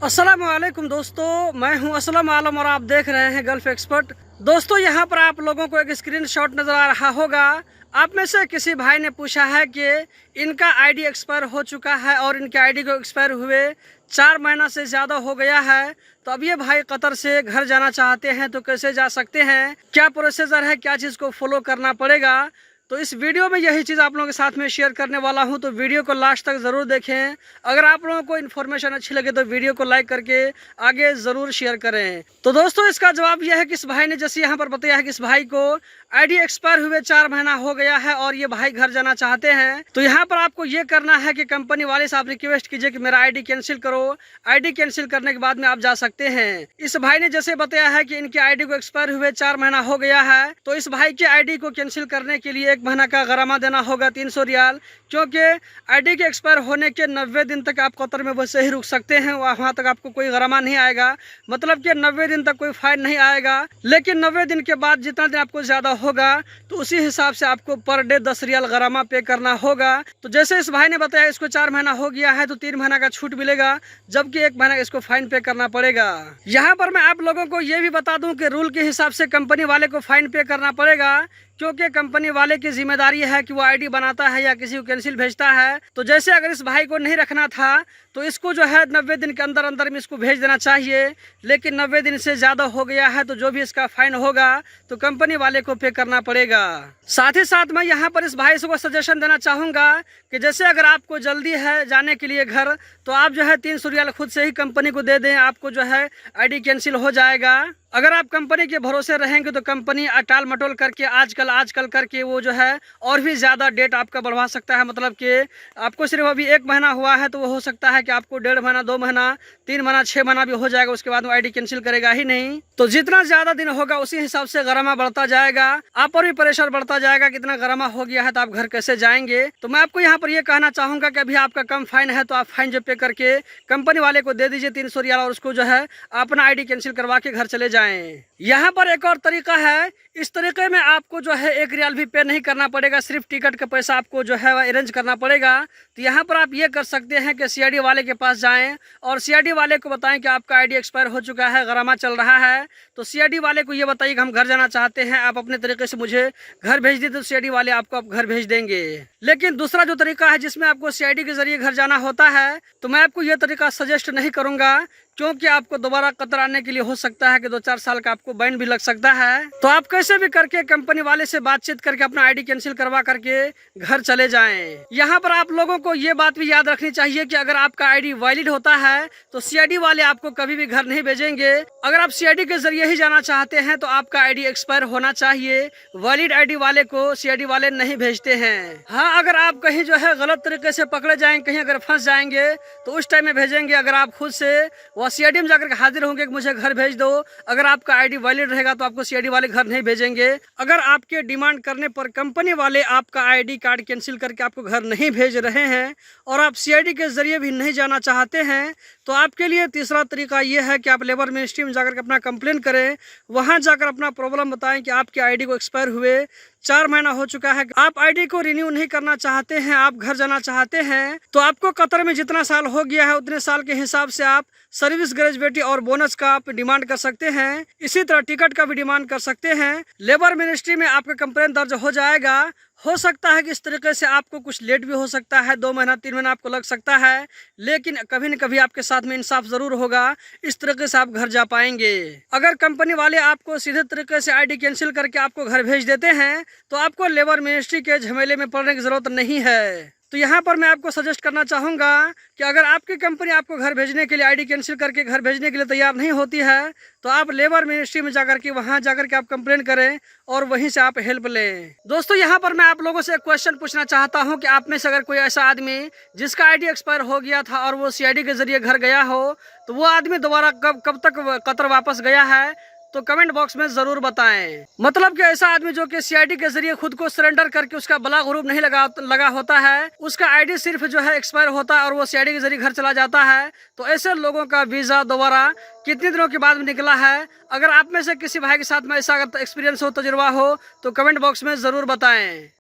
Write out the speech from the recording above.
अस्सलामुअलैकुम दोस्तों, मैं हूं असलम आलम और आप देख रहे हैं गल्फ एक्सपर्ट। दोस्तों, यहां पर आप लोगों को एक स्क्रीनशॉट नज़र आ रहा होगा। आप में से किसी भाई ने पूछा है कि इनका आईडी एक्सपायर हो चुका है और इनके आईडी को एक्सपायर हुए 4 महीना से ज़्यादा हो गया है। तो अब ये भाई कतर से घर जाना चाहते हैं, तो कैसे जा सकते हैं, क्या प्रोसीजर है, क्या चीज़ को फॉलो करना पड़ेगा। तो इस वीडियो में यही चीज़ आप लोगों के साथ में शेयर करने वाला हूं, तो वीडियो को लास्ट तक ज़रूर देखें। अगर आप लोगों को इन्फॉर्मेशन अच्छी लगे तो वीडियो को लाइक करके आगे ज़रूर शेयर करें। तो दोस्तों, इसका जवाब यह है कि इस भाई ने जैसे यहाँ पर बताया है कि इस भाई को आईडी एक्सपायर हुए 4 महीना हो गया है और ये भाई घर जाना चाहते हैं। तो यहाँ पर आपको ये करना है कि कंपनी वाले से आप रिक्वेस्ट कीजिए कि मेरा आईडी कैंसिल करो। आईडी कैंसिल करने के बाद में आप जा सकते हैं। इस भाई ने जैसे बताया है कि इनके आईडी को एक्सपायर हुए 4 महीना हो गया है, तो इस भाई के आईडी को कैंसिल करने के लिए 1 महीना का गरामा देना होगा 300 रियाल। क्योंकि आईडी के एक्सपायर होने के 90 दिन तक आप कतर में वैसे ही रुक सकते हैं, वहाँ तक आपको कोई गरामा नहीं आएगा। मतलब कि 90 दिन तक कोई फाइन नहीं आएगा। लेकिन 90 दिन के बाद जितना दिन आपको ज़्यादा होगा तो उसी हिसाब से आपको पर डे 10 रियाल गरामा पे करना होगा। तो जैसे इस भाई ने बताया इसको 4 महीना हो गया है, तो 3 महीना का छूट मिलेगा, जबकि 1 महीना इसको फाइन पे करना पड़ेगा। यहाँ पर मैं आप लोगों को ये भी बता दूं कि रूल के हिसाब से कंपनी वाले को फाइन पे करना पड़ेगा, क्योंकि कंपनी वाले की जिम्मेदारी है कि वो आईडी बनाता है या किसी को कैंसिल भेजता है। तो जैसे अगर इस भाई को नहीं रखना था तो इसको जो है 90 दिन के अंदर अंदर में इसको भेज देना चाहिए। लेकिन 90 दिन से ज़्यादा हो गया है, तो जो भी इसका फाइन होगा तो कंपनी वाले को पे करना पड़ेगा। साथ ही साथ मैं यहाँ पर इस भाई को सजेशन देना चाहूँगा कि जैसे अगर आपको जल्दी है जाने के लिए घर, तो आप जो है 300 रियाल खुद से ही कंपनी को दे दें, आपको जो है आईडी कैंसिल हो जाएगा। अगर आप कंपनी के भरोसे रहेंगे तो कंपनी टाल मटोल करके आजकल करके वो जो है और भी ज़्यादा डेट आपका बढ़वा सकता है। मतलब कि आपको सिर्फ अभी 1 महीना हुआ है, तो वो हो सकता है कि आपको 1.5 महीना, 2 महीना, 3 महीना, 6 महीना भी हो जाएगा। उसके बाद वो आईडी कैंसिल करेगा ही नहीं। तो जितना ज़्यादा दिन होगा उसी हिसाब से गरामा बढ़ता जाएगा, आप पर भी प्रेशर बढ़ता जाएगा। कितना गरामा हो गया है तो आप घर कैसे जाएंगे। तो मैं आपको यहाँ पर ये कहना चाहूँगा कि अभी आपका कम फाइन है, तो आप फाइन जो पे करके कंपनी वाले को दे दीजिए 300 रियाल, और उसको जो है अपना आईडी कैंसिल करवा के घर चले जाएं। यहाँ पर एक और तरीका है। इस तरीके में आपको जो है 1 रियाल भी पे नहीं करना पड़ेगा, सिर्फ टिकट का पैसा आपको जो है अरेंज करना पड़ेगा। तो यहाँ पर आप ये कर सकते हैं कि सीआईडी वाले के पास जाएं और सीआईडी वाले को बताएं कि आपका आईडी एक्सपायर हो चुका है, गरामा चल रहा है। तो सीआईडी वाले को ये बताइए कि हम घर जाना चाहते हैं, आप अपने तरीके से मुझे घर भेज दीजिए, तो सीआईडी वाले आपको आप घर भेज देंगे। लेकिन दूसरा जो तरीका है जिसमें आपको सीआईडी के जरिए घर जाना होता है, तो मैं आपको ये तरीका सजेस्ट नहीं करूँगा, क्योंकि आपको दोबारा कतर आने के लिए हो सकता है कि 2-4 साल का आपको बैन भी लग सकता है। तो आप कैसे भी करके कंपनी वाले से बातचीत करके अपना आईडी कैंसिल करवा करके घर चले जाएं। यहाँ पर आप लोगों को ये बात भी याद रखनी चाहिए कि अगर आपका आईडी वैलिड होता है तो सीआईडी वाले आपको कभी भी घर नहीं भेजेंगे। अगर आप सीआईडी के जरिए ही जाना चाहते हैं तो आपका आईडी एक्सपायर होना चाहिए। वैलिड आईडी वाले को सीआईडी वाले नहीं भेजते हैं। हाँ, अगर आप कहीं जो है गलत तरीके से पकड़े जाएंगे, कहीं अगर फंस जाएंगे, तो उस टाइम में भेजेंगे। अगर आप खुद से सीआईडी में जाकर हाजिर होंगे कि मुझे घर भेज दो, अगर आपका आईडी वैलिड रहेगा तो आपको सीआईडी वाले घर नहीं भेजेंगे। अगर आपके डिमांड करने पर कंपनी वाले आपका आईडी कार्ड कैंसिल करके आपको घर नहीं भेज रहे हैं और आप सीआईडी के जरिए भी नहीं जाना चाहते हैं, तो आपके लिए तीसरा तरीका यह है कि आप लेबर मिनिस्ट्री में जाकर अपना कंप्लेन करें। वहां जाकर अपना प्रॉब्लम बताएं कि आपके आईडी को एक्सपायर हुए 4 महीना हो चुका है, आप आईडी को रिन्यू नहीं करना चाहते हैं, आप घर जाना चाहते हैं। तो आपको कतर में जितना साल हो गया है उतने साल के हिसाब से आप सर्विस ग्रेजुएटी और बोनस का आप डिमांड कर सकते हैं। इसी तरह टिकट का भी डिमांड कर सकते हैं। लेबर मिनिस्ट्री में आपका कंप्लेन दर्ज हो जाएगा। हो सकता है कि इस तरीके से आपको कुछ लेट भी हो सकता है, 2 महीना 3 महीना आपको लग सकता है, लेकिन कभी न कभी आपके साथ में इंसाफ जरूर होगा। इस तरीके से आप घर जा पाएंगे। अगर कंपनी वाले आपको सीधे तरीके से आईडी कैंसिल करके आपको घर भेज देते हैं तो आपको लेबर मिनिस्ट्री के झमेले में पड़ने की जरूरत नहीं है। तो यहाँ पर मैं आपको सजेस्ट करना चाहूँगा कि अगर आपकी कंपनी आपको घर भेजने के लिए आईडी कैंसिल करके घर भेजने के लिए तैयार नहीं होती है, तो आप लेबर मिनिस्ट्री में जाकर के वहाँ जाकर के आप कंप्लेन करें और वहीं से आप हेल्प लें। दोस्तों, यहाँ पर मैं आप लोगों से एक क्वेश्चन पूछना चाहता हूँ कि आप में से अगर कोई ऐसा आदमी जिसका आईडी एक्सपायर हो गया था और वो सीआईडी के जरिए घर गया हो, तो वो आदमी दोबारा कब तक कतर वापस गया है, तो कमेंट बॉक्स में जरूर बताएं। मतलब कि ऐसा आदमी जो कि सीआईडी के जरिए खुद को सरेंडर करके उसका बला ग्रुप नहीं लगा होता है, उसका आईडी सिर्फ जो है एक्सपायर होता है और वो सीआईडी के जरिए घर चला जाता है, तो ऐसे लोगों का वीजा दोबारा कितने दिनों के बाद में निकला है। अगर आप में से किसी भाई के साथ में ऐसा अगर एक्सपीरियंस हो, तजुर्बा हो, तो कमेंट बॉक्स में जरूर बताएं।